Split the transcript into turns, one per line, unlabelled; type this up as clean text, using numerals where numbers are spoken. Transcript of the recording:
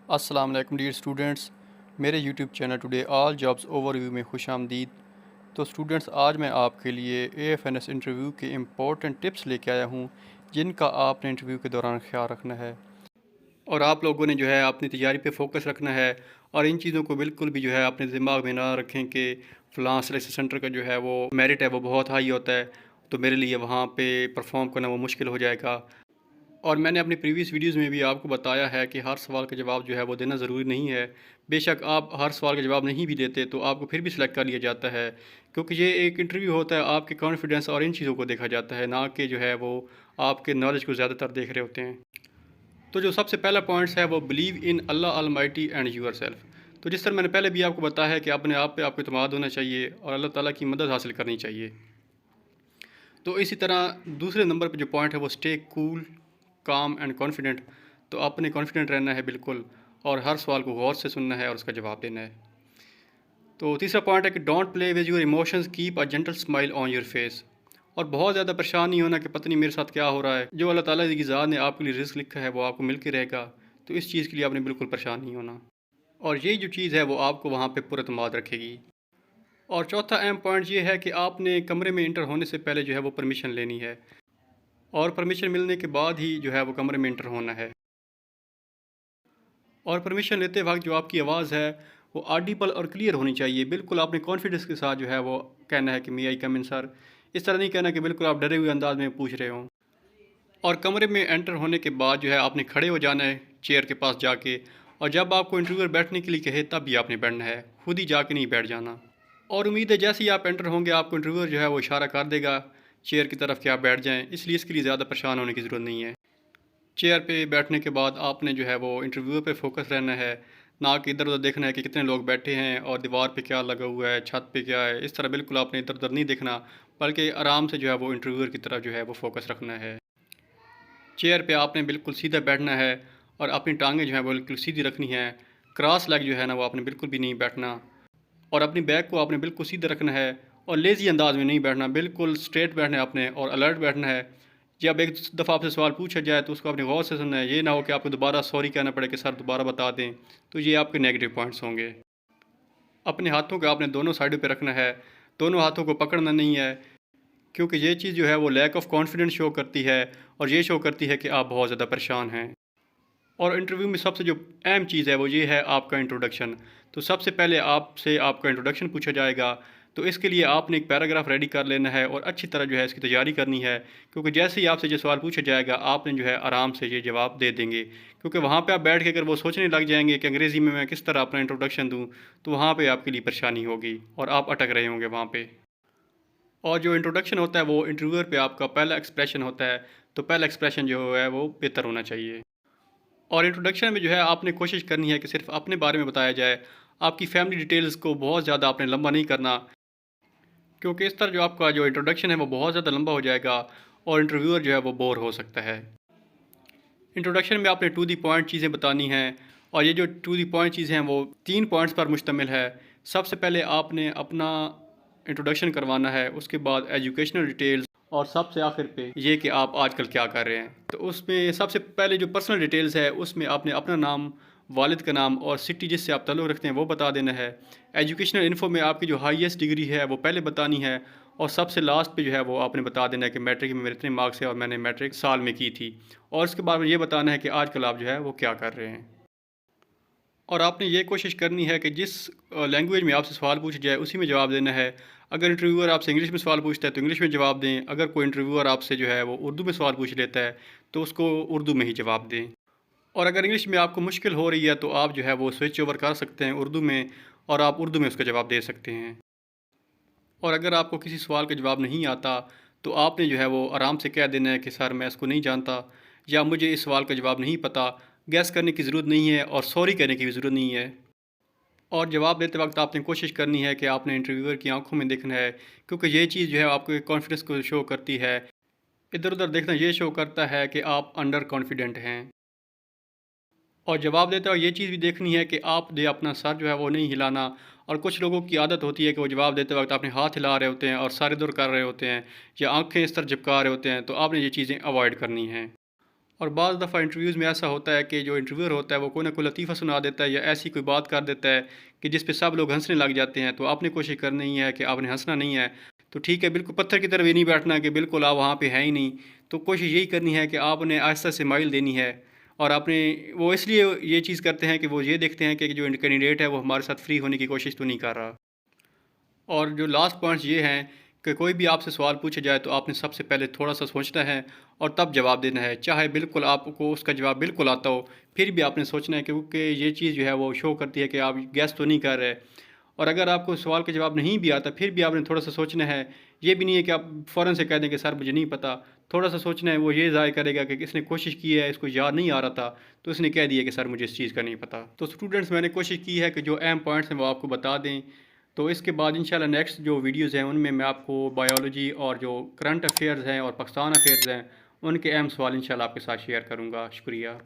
अस्सलाम वालेकुम dear students, मेरे YouTube channel today all jobs overview में खुश आमदीद। तो स्टूडेंट्स, आज मैं आपके लिए AFNS इंटरव्यू के इम्पोर्टेंट टिप्स लेके आया हूँ जिनका आपने इंटरव्यू के दौरान ख्याल रखना है। और आप लोगों ने जो है अपनी तैयारी पे फोकस रखना है और इन चीज़ों को बिल्कुल भी जो है अपने दिमाग में ना रखें कि फ़लाँ सिलेक्शन सेंटर का जो है वो मेरिट है वो बहुत हाई होता है, तो मेरे लिए वहाँ पे परफॉर्म करना वो मुश्किल हो जाएगा। और मैंने अपनी प्रीवियस वीडियोज़ में भी आपको बताया है कि हर सवाल का जवाब जो है वो देना ज़रूरी नहीं है। बेशक आप हर सवाल का जवाब नहीं भी देते तो आपको फिर भी सिलेक्ट कर लिया जाता है, क्योंकि ये एक इंटरव्यू होता है, आपके कॉन्फिडेंस और इन चीज़ों को देखा जाता है, ना कि जो है वो आपके नॉलेज को ज़्यादातर देख रहे होते हैं। तो जो सबसे पहला पॉइंट्स है वो believe in Allah almighty and yourself. तो जिस तरह मैंने पहले भी आपको बताया है कि अपने आप पे आपको इत्मीनान होना चाहिए और अल्लाह ताला की मदद हासिल करनी चाहिए। तो इसी तरह दूसरे नंबर पे जो पॉइंट है वो स्टे कूल, काम एंड कॉन्फिडेंट। तो आपने कॉन्फिडेंट रहना है बिल्कुल, और हर सवाल को गौर से सुनना है और उसका जवाब देना है। तो तीसरा पॉइंट है कि don't play with your emotions, keep a gentle smile on your face. और बहुत ज़्यादा परेशान नहीं होना कि पता नहीं मेरे साथ क्या हो रहा है। जो अल्लाह ताला की ज़ात ने आपके लिए रिस्क लिखा है वो आपको मिल के रहेगा, तो इस चीज़ के लिए आपने बिल्कुल परेशान नहीं होना। और ये जो चीज़ है वो आपको वहाँ पे पुरअतमाद रखेगी। और चौथा अहम पॉइंट ये है कि आपने कमरे में इंटर होने से पहले जो है वो परमिशन लेनी है, और परमिशन मिलने के बाद ही जो है वो कमरे में इंटर होना है। और परमिशन लेते वक्त जो आपकी आवाज़ है वो ऑडिबल और क्लियर होनी चाहिए। बिल्कुल आपने कॉन्फिडेंस के साथ जो है वो कहना है कि मे आई कम इन सर। इस तरह नहीं कहना कि बिल्कुल आप डरे हुए अंदाज में पूछ रहे हों। और कमरे में एंटर होने के बाद जो है आपने खड़े हो जाना है चेयर के पास जाके, और जब आपको इंटरव्यूअर बैठने के लिए कहे तब भी आपने बैठना है, खुद ही जाके नहीं बैठ जाना। और उम्मीद है जैसे ही आप एंटर होंगे आपको इंटरव्यूअर जो है वो इशारा कर देगा चेयर की तरफ कि आप बैठ जाएँ, इसलिए इसके लिए ज़्यादा परेशान होने की ज़रूरत नहीं है। चेयर पे बैठने के बाद आपने जो है वो इंटरव्यू पे फोकस रहना है, ना कि इधर उधर देखना है कि कितने लोग बैठे हैं और दीवार पे क्या लगा हुआ है, छत पे क्या है। इस तरह बिल्कुल आपने इधर उधर नहीं देखना, बल्कि आराम से जो है वो इंटरव्यूअर की तरफ जो है वो फोकस रखना है। चेयर पे आपने बिल्कुल सीधा बैठना है और अपनी टांगें जो है वो बिल्कुल सीधी रखनी है। क्रॉस लेग जो है ना वो आपने बिल्कुल भी नहीं बैठना, और अपनी बैक को आपने बिल्कुल सीधा रखना है और लेज़ी अंदाज में नहीं बैठना, बिल्कुल स्ट्रेट बैठना है आपने और अलर्ट बैठना है। जब एक दफ़ा आपसे सवाल पूछा जाए तो उसको आपने गौर से सुनना है, ये ना हो कि आपको दोबारा सॉरी कहना पड़े कि सर दोबारा बता दें। तो ये आपके नेगेटिव पॉइंट्स होंगे। अपने हाथों को आपने दोनों साइडों पे रखना है, दोनों हाथों को पकड़ना नहीं है, क्योंकि ये चीज़ जो है वो लैक ऑफ कॉन्फिडेंस शो करती है और ये शो करती है कि आप बहुत ज़्यादा परेशान हैं। और इंटरव्यू में सबसे जो अहम चीज़ है वो ये है आपका इंट्रोडक्शन। तो सबसे पहले आपसे आपका इंट्रोडक्शन पूछा जाएगा, तो इसके लिए आपने एक पैराग्राफ रेडी कर लेना है और अच्छी तरह जो है इसकी तैयारी करनी है, क्योंकि जैसे ही आपसे ये सवाल पूछा जाएगा आपने जो है आराम से ये जवाब दे देंगे। क्योंकि वहाँ पे आप बैठ के अगर वो सोचने लग जाएंगे कि अंग्रेज़ी में मैं किस तरह अपना इंट्रोडक्शन दूँ, तो वहाँ पे आपके लिए परेशानी होगी और आप अटक रहे होंगे वहाँ पे। और जो इंट्रोडक्शन होता है वो इंटरव्यूअर पे आपका पहला एक्सप्रेशन होता है, तो पहला एक्सप्रेशन जो है वो बेहतर होना चाहिए। और इंट्रोडक्शन में जो है आपने कोशिश करनी है कि सिर्फ अपने बारे में बताया जाए, आपकी फैमिली डिटेल्स को बहुत ज़्यादा आपने लंबा नहीं करना, क्योंकि इस तरह जो आपका जो इंट्रोडक्शन है वो बहुत ज़्यादा लंबा हो जाएगा और इंटरव्यूअर जो है वो बोर हो सकता है। इंट्रोडक्शन में आपने टू दी पॉइंट चीज़ें बतानी हैं, और ये जो टू दी पॉइंट चीज़ें हैं वो 3 पॉइंट्स पर मुश्तमिल है। सबसे पहले आपने अपना इंट्रोडक्शन करवाना है, उसके बाद एजुकेशनल डिटेल्स, और सबसे आखिर पे ये कि आप आजकल क्या कर रहे हैं। तो उसमें सबसे पहले जो पर्सनल डिटेल्स है उसमें आपने अपना नाम, वालिद का नाम और सिटी जिससे आप ताल्लुक़ रखते हैं वो बता देना है। एजुकेशनल इन्फो में आपकी जो हाईएस्ट डिग्री है वो पहले बतानी है, और सबसे लास्ट पे जो है वो आपने बता देना है कि मैट्रिक में मेरे इतने मार्क्स है और मैंने मैट्रिक साल में की थी। और उसके बाद में ये बताना है कि आजकल आप जो है वो क्या कर रहे हैं। और आपने ये कोशिश करनी है कि जिस लैंग्वेज में आपसे सवाल पूछा जाए उसी में जवाब देना है। अगर इंटरव्यूअर आपसे इंग्लिश में सवाल पूछता है तो इंग्लिश में जवाब दें, अगर कोई इंटरव्यूअर आपसे जो है वो उर्दू में सवाल पूछ लेता है तो उसको उर्दू में ही जवाब दें। और अगर इंग्लिश में आपको मुश्किल हो रही है तो आप जो है वो स्विच ओवर कर सकते हैं उर्दू में, और आप उर्दू में उसका जवाब दे सकते हैं। और अगर आपको किसी सवाल का जवाब नहीं आता तो आपने जो है वो आराम से कह देना है कि सर मैं इसको नहीं जानता, या मुझे इस सवाल का जवाब नहीं पता। गैस करने की ज़रूरत नहीं है और सॉरी कहने की भी ज़रूरत नहीं है। और जवाब देते वक्त आपने कोशिश करनी है कि आपने इंटरव्यूअर की आंखों में देखना है, क्योंकि ये चीज़ जो है आपके कॉन्फिडेंस को शो करती है। इधर उधर देखना ये शो करता है कि आप अंडर कॉन्फिडेंट हैं। और जवाब देते वक्त ये चीज़ भी देखनी है कि आप जो अपना सर जो है वो नहीं हिलाना। और कुछ लोगों की आदत होती है कि वो जवाब देते वक्त अपने हाथ हिला रहे होते हैं और सर इधर कर रहे होते हैं, या आंखें इस तरह झपका रहे होते हैं, तो आपने ये चीज़ें अवॉइड करनी हैं। और बाज़ दफ़ा इंटरव्यूज़ में ऐसा होता है कि जो इंटरव्यूअर होता है वो कोई ना कोई लतीफ़ा सुना देता है या ऐसी कोई बात कर देता है कि जिस पे सब लोग हंसने लग जाते हैं। तो आपने कोशिश करनी ही है कि आपने हंसना नहीं है। तो ठीक है, बिल्कुल पत्थर की तरह भी नहीं बैठना कि बिल्कुल आप वहाँ पे हैं ही नहीं। तो कोशिश यही करनी है कि आपने आहिस्ता से स्माइल देनी है। और आपने वो इसलिए ये चीज़ करते हैं कि वो ये देखते हैं कि जो कैंडिडेट है वो हमारे साथ फ्री होने की कोशिश तो नहीं कर रहा। और जो लास्ट पॉइंट्स ये हैं कि कोई भी आपसे सवाल पूछा जाए तो आपने सबसे पहले थोड़ा सा सोचना है और तब जवाब देना है। चाहे बिल्कुल आपको उसका जवाब बिल्कुल आता हो, फिर भी आपने सोचना है, क्योंकि ये चीज़ जो है वो शो करती है कि आप गैस तो नहीं कर रहे। और अगर आपको सवाल का जवाब नहीं भी आता, फिर भी आपने थोड़ा सा सोचना है। ये भी नहीं है कि आप फ़ौरन से कह दें कि सर मुझे नहीं पता। थोड़ा सा सोचना है, वो ये ज़ाहिर करेगा कि इसने कोशिश की है, इसको याद नहीं आ रहा था, तो इसने कह दिया कि सर मुझे इस चीज़ का नहीं पता। तो स्टूडेंट्स, मैंने कोशिश की है कि जो अहम पॉइंट्स हैं वो आपको बता दें। तो इसके बाद इंशाल्लाह नेक्स्ट जो वीडियोज़ हैं उनमें मैं आपको बायोलॉजी और जो करंट अफेयर्स हैं और पाकिस्तान अफेयर्स हैं उनके अहम सवाल इंशाल्लाह आपके साथ शेयर करूँगा। शुक्रिया।